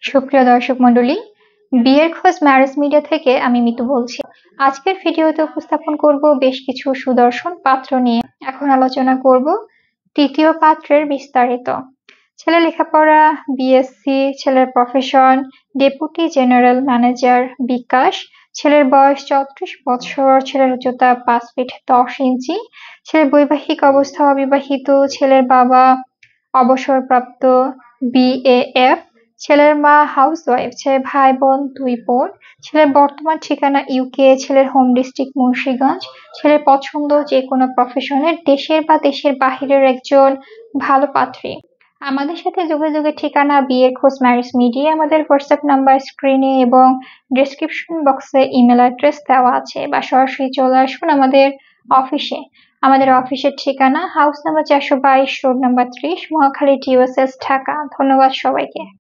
সুপ্রিয় দর্শক মণ্ডলী, বিয়ের খোঁজ ম্যারেজ মিডিয়া থেকে আমি মিতু বলছি। আজকের ভিডিওতে উপস্থাপন করব বেশ কিছু সুদর্শন পাত্র নিয়ে। এখন আলোচনা করব তৃতীয় পাত্রের বিস্তারিত। ছেলে লেখাপড়া বিএসসি, ছেলের প্রফেশন ডেপুটি জেনারেল ম্যানেজার বিকাশ, ছেলের বয়স 34 বছর, ছেলের উচ্চতা 5 ফিট 10 ইঞ্চি, ছেলের বৈবাহিক অবস্থা অবিবাহিত, ছেলের বাবা অবসরপ্রাপ্ত বিএএফ, ছেলের মা হাউসওয়াইফ, ছেলের ভাই বোন 2 বোন, ছেলের বর্তমান ঠিকানা ইউকে, ছেলের হোম ডিস্ট্রিক্ট মুন্সিগঞ্জ, ছেলের পছন্দ যে কোনো প্রফেশনের দেশের বা দেশের বাহিরের একজন ভালো পাত্রী। আমাদের সাথে যোগাযোগের ঠিকানা বিয়ের খোঁজ ম্যারেজ মিডিয়া। আমাদের হোয়াটসঅ্যাপ নাম্বার স্ক্রিনে এবং ডেসক্রিপশন বক্সে ইমেল অ্যাড্রেস দেওয়া আছে, বা সরাসরি চলে আসুন আমাদের অফিসে। আমাদের অফিসের ঠিকানা house number 422, road number 30, Mohakhali, TOSS, Dhaka. ধন্যবাদ সবাইকে।